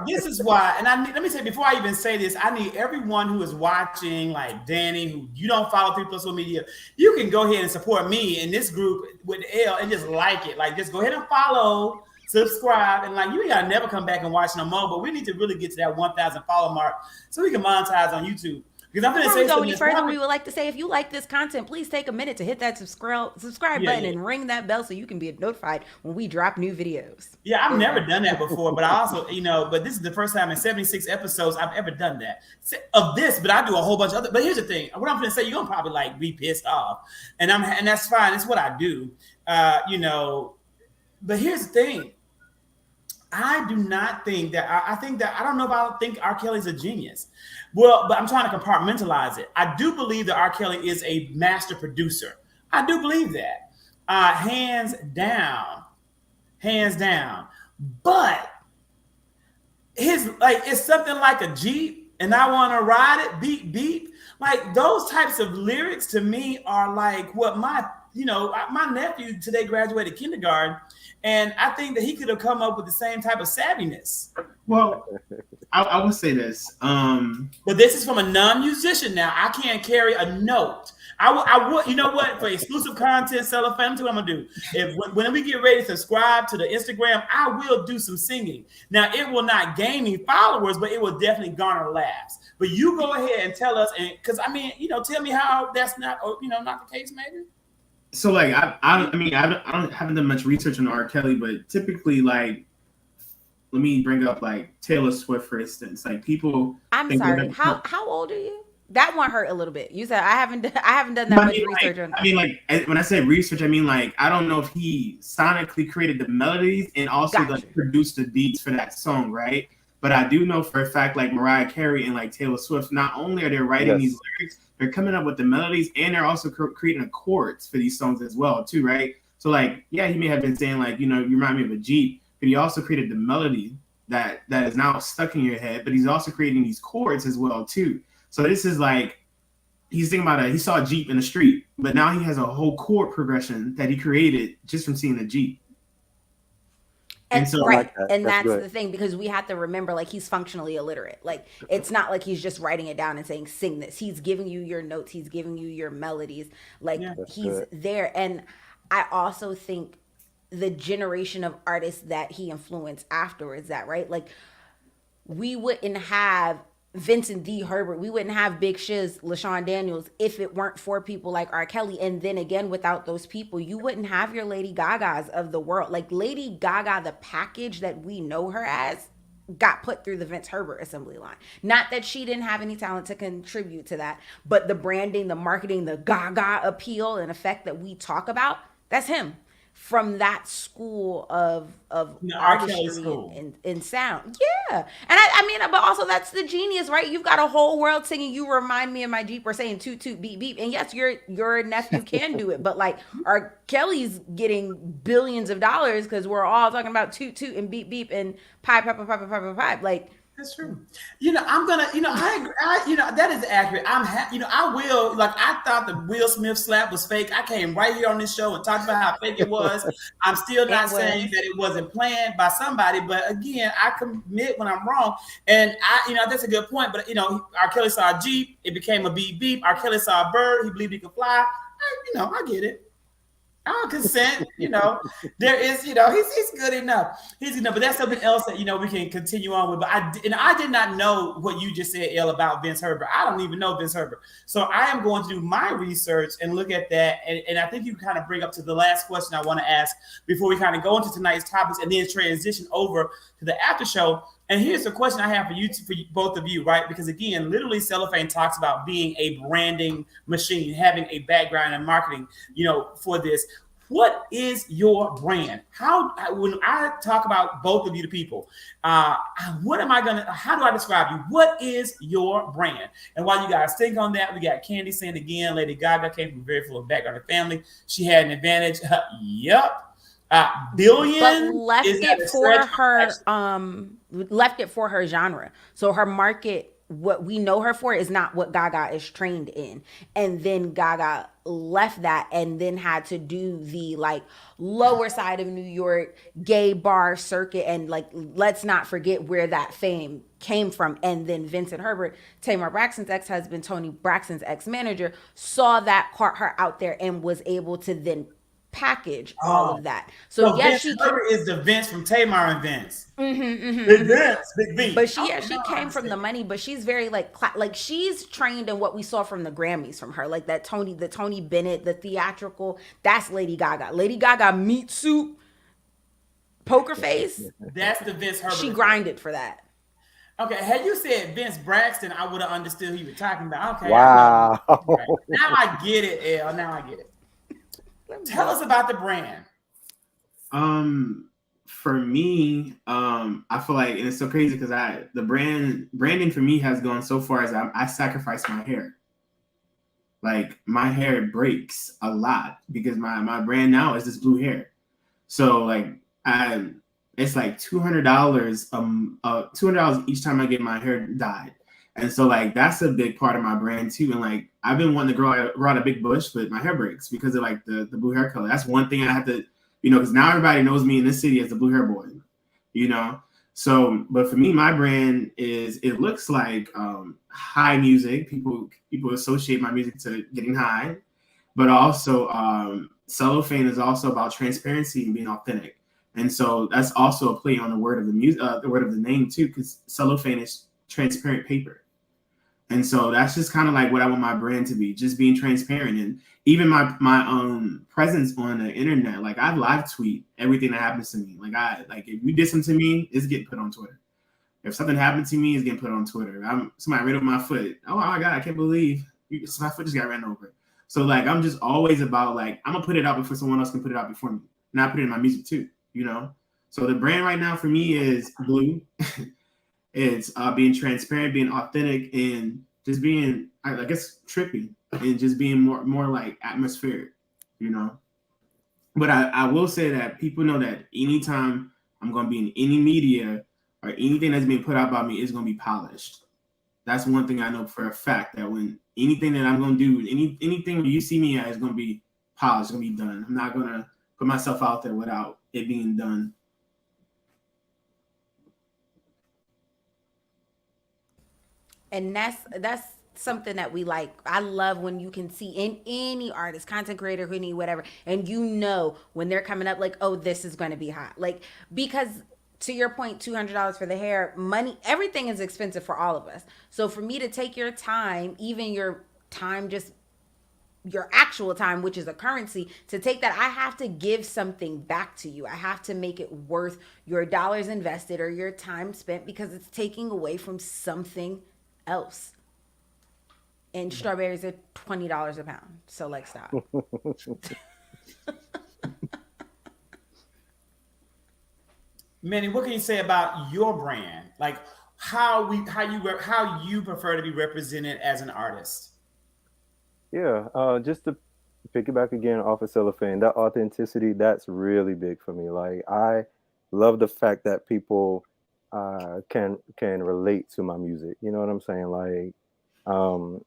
This is why, and let me say, before I even say this, I need everyone who is watching, like Danny, who you don't follow through social media, you can go ahead and support me in this group with Elle and just like it. Like, just go ahead and follow, subscribe, and like, you ain't gotta never come back and watch no more. But we need to really get to that 1,000 follow mark so we can monetize on YouTube. Because I'm going to say something. Any further, we would like to say, if you like this content, please take a minute to hit that subscribe button and ring that bell so you can be notified when we drop new videos. Yeah, I've never done that before, but I also, but this is the first time in 76 episodes I've ever done that of this. But I do a whole bunch of other. But here's the thing: what I'm going to say, you're going to probably like be pissed off, and that's fine. It's what I do. But here's the thing. I do not think that I think that I don't know if I think R. Kelly's a genius. Well, but I'm trying to compartmentalize it. I do believe that R. Kelly is a master producer. I do believe that. Hands down. Hands down. But his like it's something like a Jeep and I want to ride it, beep, beep. Like those types of lyrics to me are like what my nephew today graduated kindergarten, and I think that he could have come up with the same type of savviness. Well, I would say this. But this is from a non-musician now. I can't carry a note. I would, you know what? For exclusive content, Cello fam, what I'm gonna do. When we get ready to subscribe to the Instagram, I will do some singing. Now, it will not gain me followers, but it will definitely garner laughs. But you go ahead and tell us, and because I mean, tell me how that's not, not the case, maybe. So like I haven't done much research on R. Kelly, but typically like let me bring up like Taylor Swift for instance. Like people. I'm sorry. How old are you? That one hurt a little bit. You said I haven't done that much research on that. I mean, like when I say research, I mean like I don't know if he sonically created the melodies and also like produced the beats for that song, right? But I do know for a fact like Mariah Carey and like Taylor Swift, not only are they writing these lyrics, they're coming up with the melodies and they're also creating the chords for these songs as well, too, right? So like, yeah, he may have been saying like, you remind me of a Jeep, but he also created the melody that is now stuck in your head, but he's also creating these chords as well, too. So this is like, he's thinking about he saw a Jeep in the street, but now he has a whole chord progression that he created just from seeing a Jeep. And so, right, and that's the thing, because we have to remember, like, he's functionally illiterate. Like, it's not like he's just writing it down and saying, sing this. He's giving you your notes. He's giving you your melodies. Like, he's there. And I also think the generation of artists that he influenced afterwards, that, right? Like, we wouldn't have Vincent D. Herbert, we wouldn't have Big Shiz, LaShawn Daniels, if it weren't for people like R. Kelly. And then again, without those people, you wouldn't have your Lady Gagas of the world. Like Lady Gaga, the package that we know her as, got put through the Vince Herbert assembly line. Not that she didn't have any talent to contribute to that, but the branding, the marketing, the Gaga appeal and effect that we talk about, that's him. From that school of artistry and sound. Yeah. And I mean, but also that's the genius, right? You've got a whole world singing, you remind me of my Jeep, or saying toot toot beep beep. And yes, your nephew can do it, but like R. Kelly's getting billions of dollars because we're all talking about toot toot and beep beep and pipe. Like, that's true. I'm gonna, I agree. That is accurate. I will, like, I thought the Will Smith slap was fake. I came right here on this show and talked about how fake it was. I'm still not saying that it wasn't planned by somebody, but again, I commit when I'm wrong. And that's a good point. But R. Kelly saw a Jeep, it became a beep beep. R. Kelly saw a bird, he believed he could fly. I get it. I'll consent, there is, he's good enough. He's enough, but that's something else that, we can continue on with. But I did not know what you just said, Elle, about Vince Herbert. I don't even know Vince Herbert. So I am going to do my research and look at that. And I think you kind of bring up to the last question I want to ask before we kind of go into tonight's topics and then transition over to the after show. And here's the question I have for you, for both of you, right? Because again, literally Cellophane talks about being a branding machine, having a background in marketing, for this. What is your brand? When I talk about both of you to people, how do I describe you? What is your brand? And while you guys think on that, we got Candy saying again, Lady Gaga came from a very full background of family. She had an advantage. Yep. Billion, but left it for her genre. So her market, what we know her for, is not what Gaga is trained in. And then Gaga left that and then had to do the like lower side of New York gay bar circuit. And like, let's not forget where that fame came from. And then Vincent Herbert, Tamar Braxton's ex-husband, Tony Braxton's ex-manager, saw that, caught her out there and was able to then package all of that. So yes, Vince Herbert is the Vince from Tamar and Vince. Big Vince, Big V. But she came from the money, but she's very like she's trained in what we saw from the Grammys from her, like that the Tony Bennett, the theatrical. That's Lady Gaga. Lady Gaga meat suit, poker face. That's the Vince Herbert. She grinded for that. Okay, had you said Vince Braxton, I would have understood who you were talking about. Okay, wow. Now I get it, Elle. Now I get it. Tell us about the brand. For me, I feel like, and it's so crazy because the branding for me has gone so far as I sacrifice my hair. Like my hair breaks a lot because my brand now is this blue hair. So like it's like $200 $200 each time I get my hair dyed. And so like that's a big part of my brand too. And like I've been wanting to grow out a big bush, but my hair breaks because of like the blue hair color. That's one thing I have to, because now everybody knows me in this city as the blue hair boy, you know. So, but for me, my brand it looks like high music. People associate my music to getting high, but also cellophane is also about transparency and being authentic. And so that's also a play on the word of the music, the word of the name too, because cellophane is transparent paper. And so that's just kind of like what I want my brand to be, just being transparent. And even my presence on the internet, like I live tweet everything that happens to me. Like if you did something to me, it's getting put on Twitter. If something happened to me, it's getting put on Twitter. Somebody ran over my foot. Oh my God, I can't believe my foot just got ran over. So like I'm just always about like I'm gonna put it out before someone else can put it out before me. And I put it in my music too, So the brand right now for me is blue. It's being transparent, being authentic, and just being, I guess, trippy, and just being more like atmospheric, But I will say that people know that anytime I'm going to be in any media or anything that's being put out about me is going to be polished. That's one thing I know for a fact, that when anything that I'm going to do, anything where you see me at is going to be polished, going to be done. I'm not going to put myself out there without it being done. And that's something that we like. I love when you can see in any artist, content creator, hoodie, whatever, and when they're coming up, like, oh, this is going to be hot. Like, because to your point, $200 for the hair, money, everything is expensive for all of us. So for me to take your time, even your time, just your actual time, which is a currency, to take that, I have to give something back to you. I have to make it worth your dollars invested or your time spent, because it's taking away from something else. And strawberries are $20 a pound. So like, stop. Manny, what can you say about your brand? Like how you prefer to be represented as an artist? Yeah, just to piggyback again off of cellophane, that authenticity, that's really big for me. Like I love the fact that people can relate to my music. You know what I'm saying? Like um,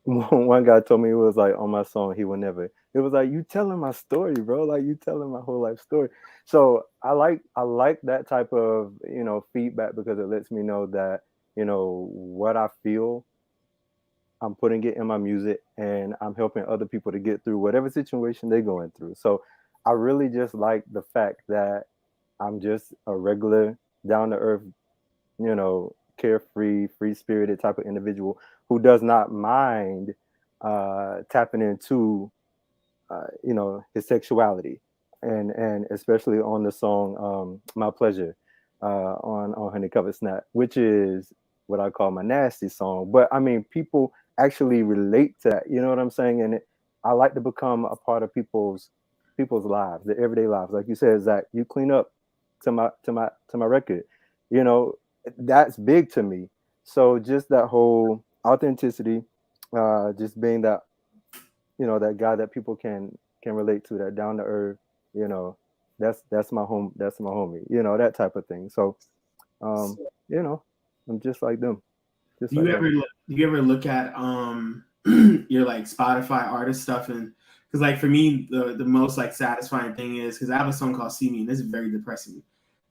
one guy told me, it was like on my song, he would never. It was like, you telling my story, bro. Like you telling my whole life story. So I like that type of feedback, because it lets me know that what I feel, I'm putting it in my music, and I'm helping other people to get through whatever situation they're going through. So I really just like the fact that I'm just a regular, down to earth, carefree, free spirited type of individual who does not mind tapping into, his sexuality, and especially on the song "My Pleasure" on Honey Covered Snap, which is what I call my nasty song. But I mean, people actually relate to that. You know what I'm saying? And I like to become a part of people's lives, their everyday lives. Like you said, Zach, you clean up to my record. You know, that's big to me. So just that whole authenticity, just being that that guy that people can relate to, that down to earth, you know, that's my home, that's my homie, that type of thing. So you know, I'm just like them. Just Do like you ever look at your like Spotify artist stuff? And because like for me the most like satisfying thing is, because I have a song called See Me, and this is very depressing,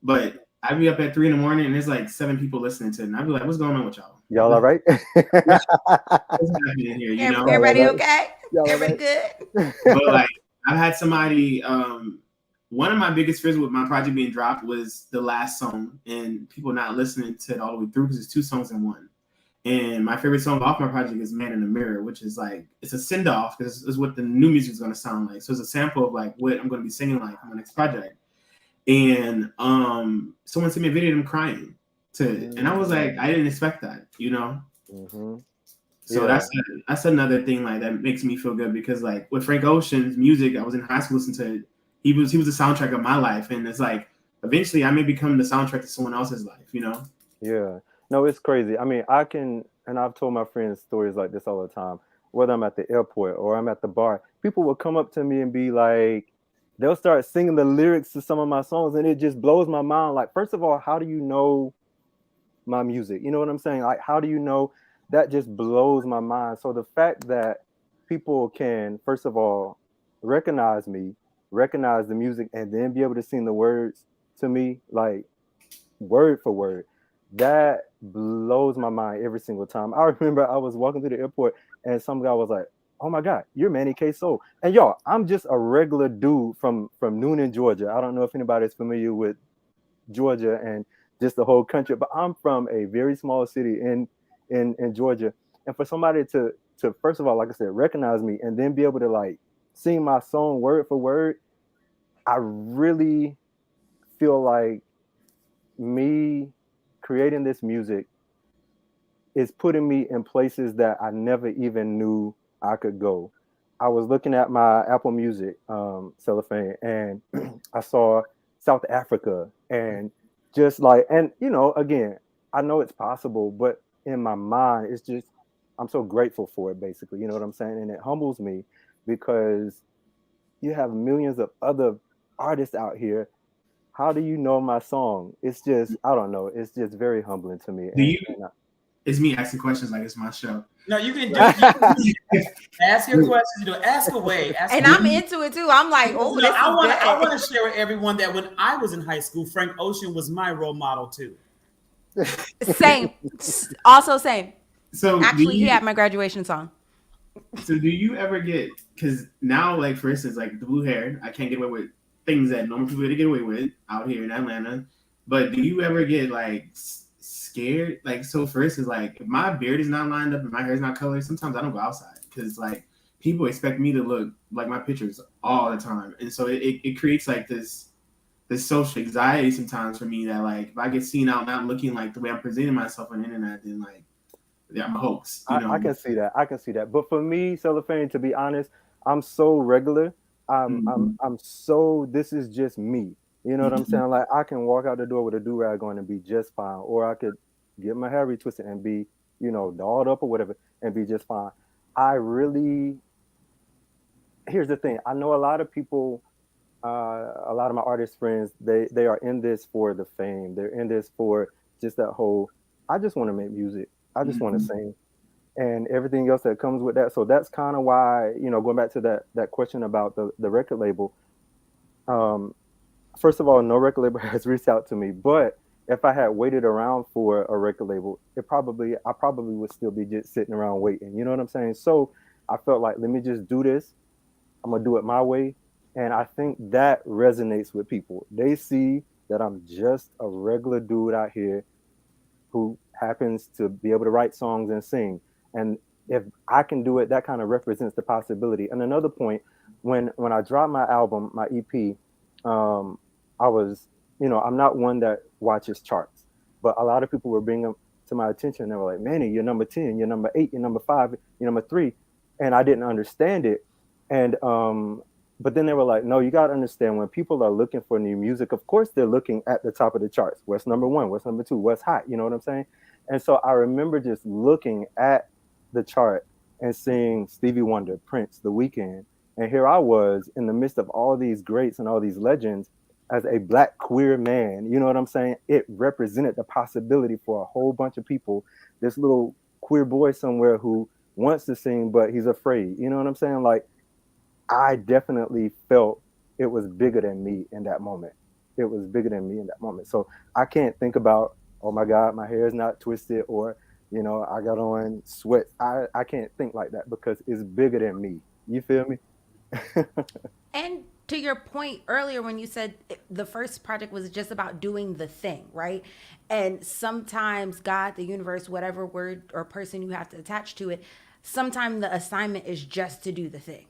but I'd be up at 3 a.m. and there's like 7 people listening to it, and I'd be like, what's going on with y'all? y'all all right? What's happening here, you know? Everybody okay? Y'all all Everybody right? good? But like I've had somebody, one of my biggest fears with my project being dropped was the last song and people not listening to it all the way through, because it's 2 songs in one. And my favorite song off my project is Man in the Mirror, which is like, it's a send off because it's what the new music is going to sound like. So it's a sample of like what I'm going to be singing like on my next project. And someone sent me a video of them crying to it. And I was like, I didn't expect that, you know? Mm-hmm. So Yeah. that's another thing like that makes me feel good, because like with Frank Ocean's music, I was in high school listening to it, he was the soundtrack of my life, and it's like eventually I may become the soundtrack to someone else's life, you know? Yeah. No, it's crazy. I mean, I can, and I've told my friends stories like this all the time. Whether I'm at the airport or I'm at the bar, people will come up to me and be like, they'll start singing the lyrics to some of my songs, and it just blows my mind. Like, first of all, how do you know my music? You know what I'm saying? Like, how do you know? That just blows my mind. So the fact that people can, first of all, recognize me, recognize the music, and then be able to sing the words to me, like word for word, that blows my mind every single time. I remember I was walking through the airport and some guy was like, "Oh my God, you're Manny K Soul." And y'all, I'm just a regular dude from Noonan, Georgia. I don't know if anybody's familiar with Georgia and just the whole country, but I'm from a very small city in Georgia. And for somebody to first of all, like I said, recognize me and then be able to like sing my song word for word, I really feel like me creating this music is putting me in places that I never even knew I could go. I was looking at my Apple Music cellophane and I saw South Africa and just like, and you know, again, I know it's possible, but in my mind, it's just, I'm so grateful for it basically. You know what I'm saying? And it humbles me because you have millions of other artists out here. How do you know my song? It's just, I don't know. It's just very humbling to me. Do you? It's me asking questions like it's my show. No, you can do ask your questions. You know, ask away. Ask and away. I'm into it too. I'm like, oh, You this know, is I good. want to share with everyone that when I was in high school, Frank Ocean was my role model too. Same. Also same. So Actually, he had my graduation song. So do you ever get, because now, like for instance, like the blue hair, I can't get away with things that normal people get away with out here in Atlanta. But do you ever get like scared? Like, so for instance, like if my beard is not lined up and my hair is not colored, sometimes I don't go outside because like people expect me to look like my pictures all the time, and so it creates like this social anxiety sometimes for me that like if I get seen out not looking like the way I'm presenting myself on the internet, then like yeah, I'm a hoax. You know? I can see that. I can see that. But for me, Cellophane, to be honest, I'm so regular. I'm so, this is just me. You know what I'm saying? Like I can walk out the door with a do-rag on and be just fine. Or I could get my hair retwisted and be, you know, dolled up or whatever and be just fine. I really, here's the thing. I know a lot of people, a lot of my artist friends, they are in this for the fame. They're in this for just that whole, I just want to make music. I just want to sing and everything else that comes with that. So that's kind of why, you know, going back to that question about the record label. Um, First of all, no record label has reached out to me, but if I had waited around for a record label, I probably would still be just sitting around waiting. You know what I'm saying? So I felt like, let me just do this. I'm gonna do it my way. And I think that resonates with people. They see that I'm just a regular dude out here who happens to be able to write songs and sing. And if I can do it, that kind of represents the possibility. And another point, when I dropped my album, my EP, I was, you know, I'm not one that watches charts, but a lot of people were bringing them to my attention. They were like, Manny, you're number 10, you're number 8, you're number 5, you're number 3. And I didn't understand it. And but then they were like, no, you got to understand when people are looking for new music, of course, they're looking at the top of the charts. What's number 1? What's number 2? What's hot? You know what I'm saying? And so I remember just looking at the chart and seeing Stevie Wonder, Prince, The Weeknd. And here I was in the midst of all these greats and all these legends as a Black queer man. You know what I'm saying? It represented the possibility for a whole bunch of people. This little queer boy somewhere who wants to sing, but he's afraid. You know what I'm saying? Like, I definitely felt it was bigger than me in that moment. It was bigger than me in that moment. So I can't think about, oh my God, my hair is not twisted, or, you know, I got on sweats. I can't think like that because it's bigger than me. You feel me? And to your point earlier, when you said the first project was just about doing the thing, right? And sometimes God, the universe, whatever word or person you have to attach to it, sometimes the assignment is just to do the thing.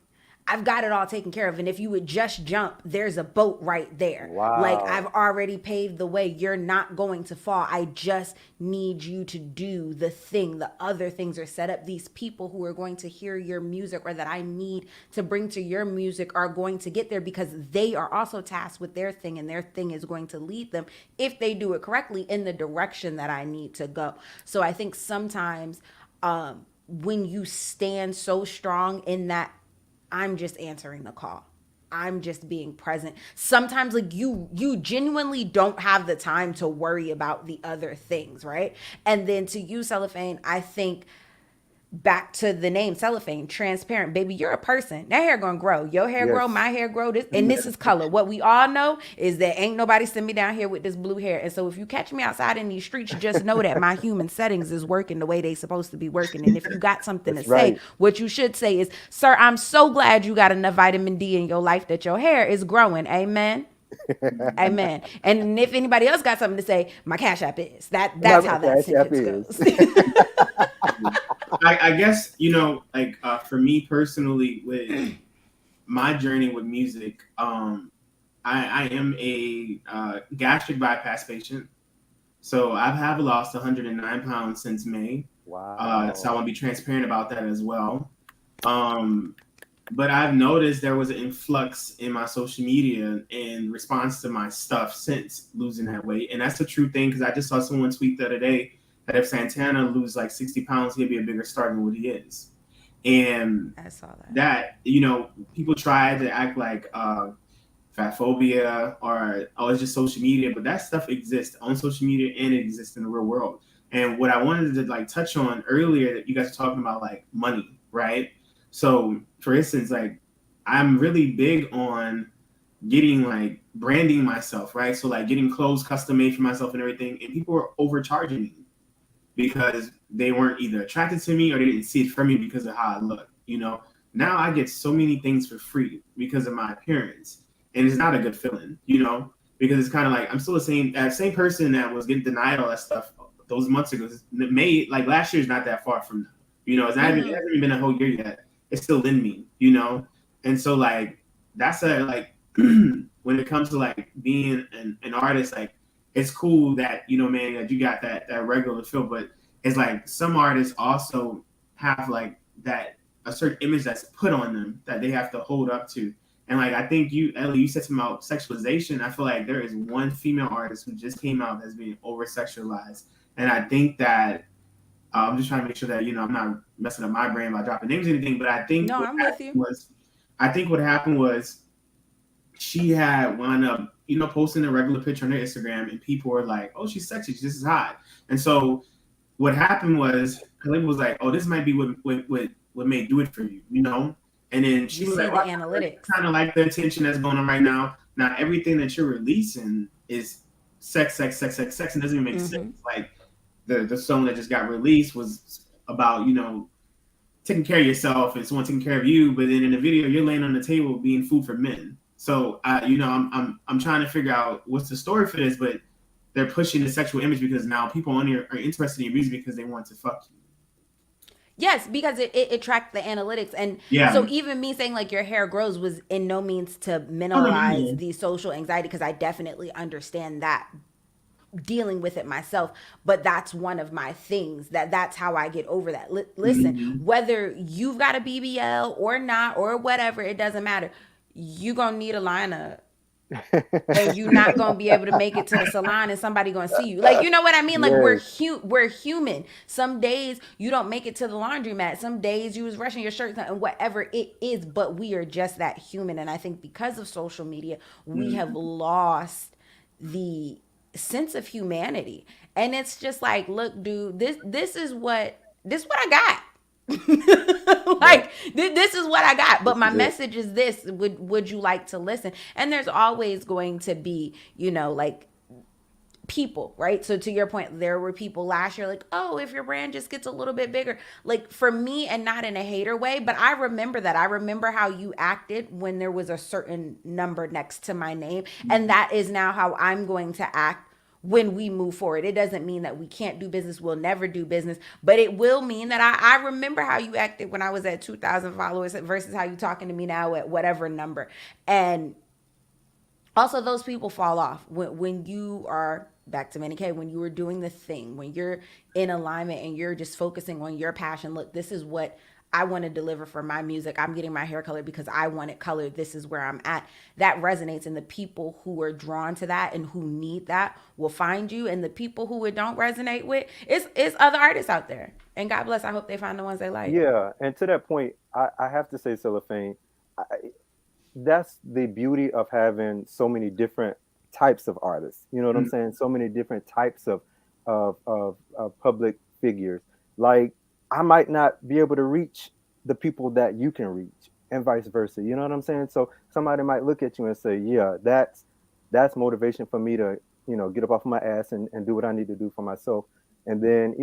I've got it all taken care of. And if you would just jump, there's a boat right there. Wow. Like, I've already paved the way. You're not going to fall. I just need you to do the thing. The other things are set up. These people who are going to hear your music or that I need to bring to your music are going to get there because they are also tasked with their thing, and their thing is going to lead them, if they do it correctly, in the direction that I need to go. So I think sometimes when you stand so strong in that, I'm just answering the call, I'm just being present. Sometimes, like, you genuinely don't have the time to worry about the other things, right? And then to you, Cellophane, I think back to the name Cellophane, transparent. Baby, you're a person. That hair gonna grow. Your hair Yes. grow, my hair grow. This is color. What we all know is that ain't nobody send me down here with this blue hair. And so if you catch me outside in these streets, just know that my human settings is working the way they supposed to be working. And if you got something to say, what you should say is, sir, I'm so glad you got enough vitamin D in your life that your hair is growing. Amen. Amen. And if anybody else got something to say, my Cash App is. That's how that sentence goes. I guess, like for me personally, with my journey with music, I am a gastric bypass patient. So I have lost 109 pounds since May. Wow. So I want to be transparent about that as well. But I've noticed there was an influx in my social media in response to my stuff since losing that weight. And that's the true thing, because I just saw someone tweet the other day that if Santana loses like 60 pounds, he'll be a bigger star than what he is. And I saw that, people try to act like fat phobia or, it's just social media, but that stuff exists on social media and it exists in the real world. And what I wanted to like touch on earlier, that you guys were talking about, like money, right? So for instance, like I'm really big on getting like branding myself, right? So like getting clothes custom made for myself and everything. And people were overcharging me because they weren't either attracted to me or they didn't see it from me because of how I look, Now I get so many things for free because of my appearance. And it's not a good feeling, because it's kind of like I'm still the same person that was getting denied all that stuff those months ago. May, like last year is not that far from now. It hasn't even been a whole year yet. It's still in me, And so like that's like when it comes to like being an artist, like it's cool that man, that you got that regular feel, but it's like some artists also have like that a certain image that's put on them that they have to hold up to. And like I think Ellie, you said something about sexualization. I feel like there is one female artist who just came out that's being over sexualized, and I think that I'm just trying to make sure that I'm not messing up my brain by dropping names or anything. But I think I'm with you. What happened was she had wound up posting a regular picture on her Instagram, and people were like, "Oh, she's sexy. This is hot." And so what happened was her label was like, "Oh, this might be what may do it for you," And then she was like, analytics. Kind of like the attention that's going on right now. Now everything that you're releasing is sex, and it doesn't even make sense. Like the song that just got released was about taking care of yourself and someone taking care of you, but then in the video you're laying on the table being food for men. So I'm trying to figure out what's the story for this, but they're pushing the sexual image because now people on here are interested in your music because they want to fuck you. Yes, because it tracked the analytics. And so even me saying like your hair grows was in no means to minimize the social anxiety, because I definitely understand that, dealing with it myself. But that's one of my things, that's how I get over that. Listen, whether you've got a BBL or not or whatever, it doesn't matter. You gonna need a lineup. And you're not gonna be able to make it to the salon and somebody gonna see you. Like, you know what I mean? Like we're human. Some days you don't make it to the laundromat. Some days you was rushing your shirt and whatever it is, but we are just that human. And I think because of social media, we have lost the sense of humanity. And it's just like, look, dude, this is what I got. Like this is what I got, but my message is this: would you like to listen? And there's always going to be like people, right? So to your point, there were people last year like, oh, if your brand just gets a little bit bigger, like for me, and not in a hater way, but I remember how you acted when there was a certain number next to my name, and that is now how I'm going to act when we move forward. It doesn't mean that we can't do business, we'll never do business, but it will mean that I remember how you acted when I was at 2,000 followers versus how you talking to me now at whatever number. And also, those people fall off when you are, back to Manny K, when you are doing the thing, when you're in alignment and you're just focusing on your passion. Look, this is what I want to deliver for my music. I'm getting my hair colored because I want it colored. This is where I'm at. That resonates, and the people who are drawn to that and who need that will find you. And the people who it don't resonate with, it's other artists out there. And God bless, I hope they find the ones they like. Yeah, and to that point, I have to say, Cellophane, that's the beauty of having so many different types of artists. You know what I'm saying? So many different types of public figures. Like, I might not be able to reach the people that you can reach, and vice versa. You know what I'm saying? So somebody might look at you and say, yeah, that's motivation for me to, get up off my ass and do what I need to do for myself. And then,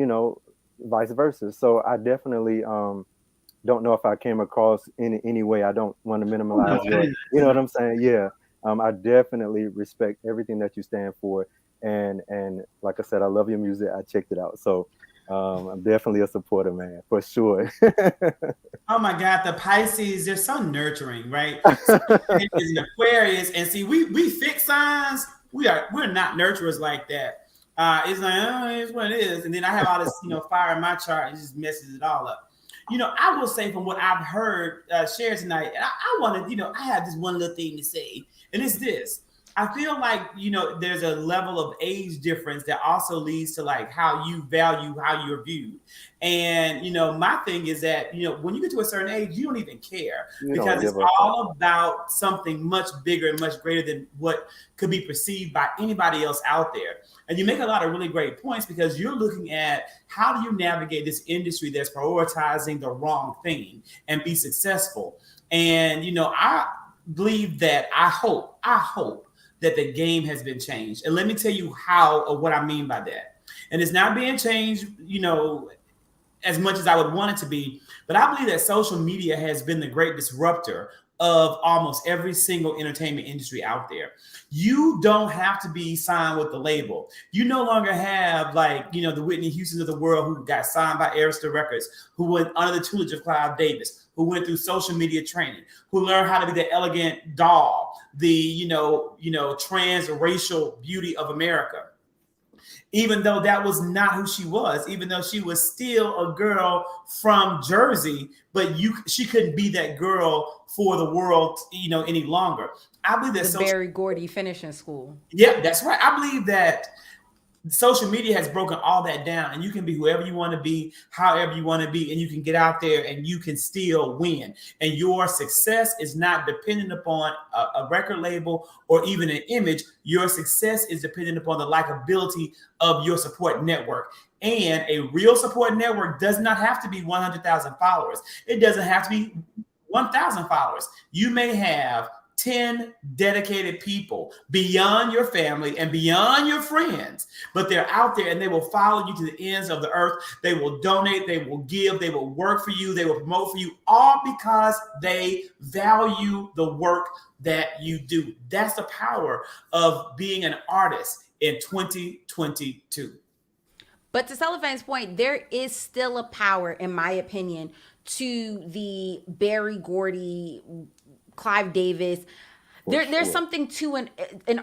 vice versa. So I definitely don't know if I came across in any way. I don't want to minimize you know what I'm saying? Yeah. I definitely respect everything that you stand for. And like I said, I love your music. I checked it out. So I'm definitely a supporter, man, for sure. Oh my God, the Pisces, they're so nurturing, right? So is an Aquarius, and see, we fix signs. We're not nurturers like that. It's like, oh, it's what it is. And then I have all this, fire in my chart, and it just messes it all up. I will say from what I've heard shared tonight, and I wanted, I have this one little thing to say, and it's this. I feel like, there's a level of age difference that also leads to like how you value how you're viewed. And, my thing is that, when you get to a certain age, you don't even care because it's all about something much bigger and much greater than what could be perceived by anybody else out there. And you make a lot of really great points because you're looking at how do you navigate this industry that's prioritizing the wrong thing and be successful. And, I believe that I hope that the game has been changed. And let me tell you how or what I mean by that. And it's not being changed, as much as I would want it to be. But I believe that social media has been the great disruptor of almost every single entertainment industry out there. You don't have to be signed with the label. You no longer have the Whitney Houstons of the world who got signed by Arista Records, who went under the tutelage of Clive Davis, who went through social media training, who learned how to be the elegant doll, the transracial beauty of America. Even though that was not who she was, even though she was still a girl from Jersey, but she couldn't be that girl for the world, any longer. I believe that Barry Gordy finishing school. Yeah, that's right. I believe that social media has broken all that down, and you can be whoever you want to be, however you want to be, and you can get out there and you can still win. And your success is not dependent upon a record label or even an image. Your success is dependent upon the likability of your support network. And a real support network does not have to be 100,000 followers. It doesn't have to be 1,000 followers. You may have 10 dedicated people beyond your family and beyond your friends, but they're out there and they will follow you to the ends of the earth. They will donate, they will give, they will work for you, they will promote for you, all because they value the work that you do. That's the power of being an artist in 2022. But to Cellophane's point, there is still a power, in my opinion, to the Barry Gordy, Clive Davis. There's something to an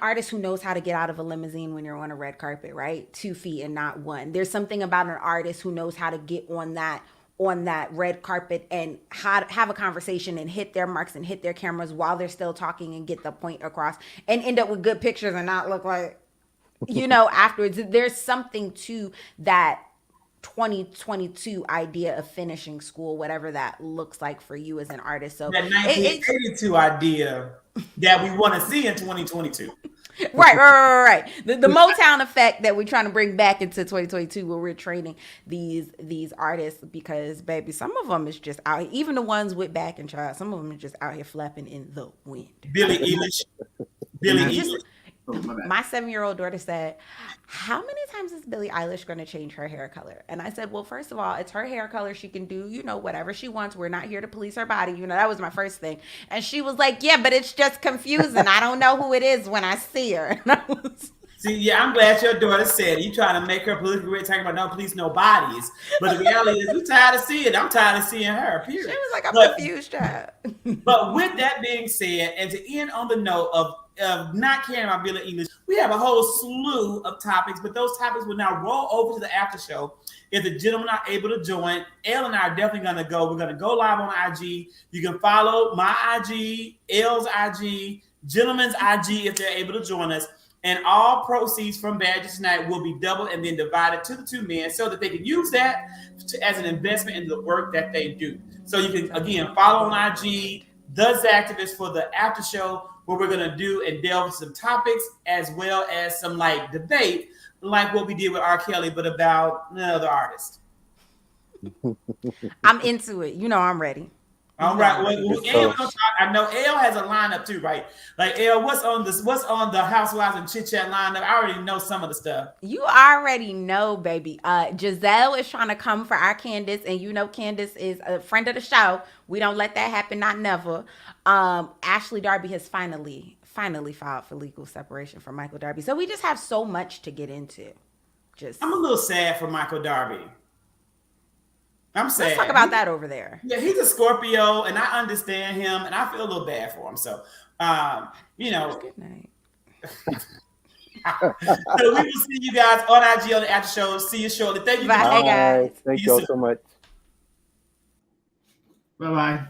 artist who knows how to get out of a limousine when you're on a red carpet, right? 2 feet and not one. There's something about an artist who knows how to get on that red carpet and how to have a conversation and hit their marks and hit their cameras while they're still talking and get the point across and end up with good pictures and not look like, afterwards. There's something to that 2022 idea of finishing school, whatever that looks like for you as an artist. So that 1982 idea that we want to see in 2022. Right. The Motown effect that we're trying to bring back into 2022, where we're training these artists, because baby, some of them is just out here, even the ones with backing tracks, some of them are just out here flapping in the wind. Billie Eilish. My 7-year-old daughter said, how many times is Billie Eilish going to change her hair color? And I said, well, first of all, it's her hair color. She can do, whatever she wants. We're not here to police her body. That was my first thing. And she was like, yeah, but it's just confusing. I don't know who it is when I see her. And I was See, yeah, I'm glad your daughter said it. You trying to make her politically correct, talking about no police, no bodies. But the reality is, we tired of seeing it. I'm tired of seeing her. Period. She was like, I'm But- confused, child. But with that being said, and to end on the note of not caring about Billie English, we have a whole slew of topics, but those topics will now roll over to the after show. If the gentlemen are able to join, Elle and I are definitely going to go. We're going to go live on IG. You can follow my IG, Elle's IG, gentlemen's IG if they're able to join us. And all proceeds from Badges Night will be doubled and then divided to the two men so that they can use that as an investment in the work that they do. So you can, again, follow on IG, The Zacktivist for the after show, where we're going to do and delve into some topics as well as some like debate, like what we did with R. Kelly, but about another artist. I'm into it. You know I'm ready. All right. Well, I know Elle has a lineup too, right? Like Elle, what's on the Housewives and Chit Chat lineup? I already know some of the stuff. You already know, baby. Giselle is trying to come for our Candace, and you know Candace is a friend of the show. We don't let that happen, not never. Ashley Darby has finally filed for legal separation from Michael Darby. So we just have so much to get into. I'm a little sad for Michael Darby. I'm sad. Let's talk about that over there. Yeah, he's a Scorpio, and I understand him, and I feel a little bad for him. So, you know. Good night. So we will see you guys on IG on the after show. See you shortly. Thank you. Bye, guys. Thank you all so much. Bye-bye.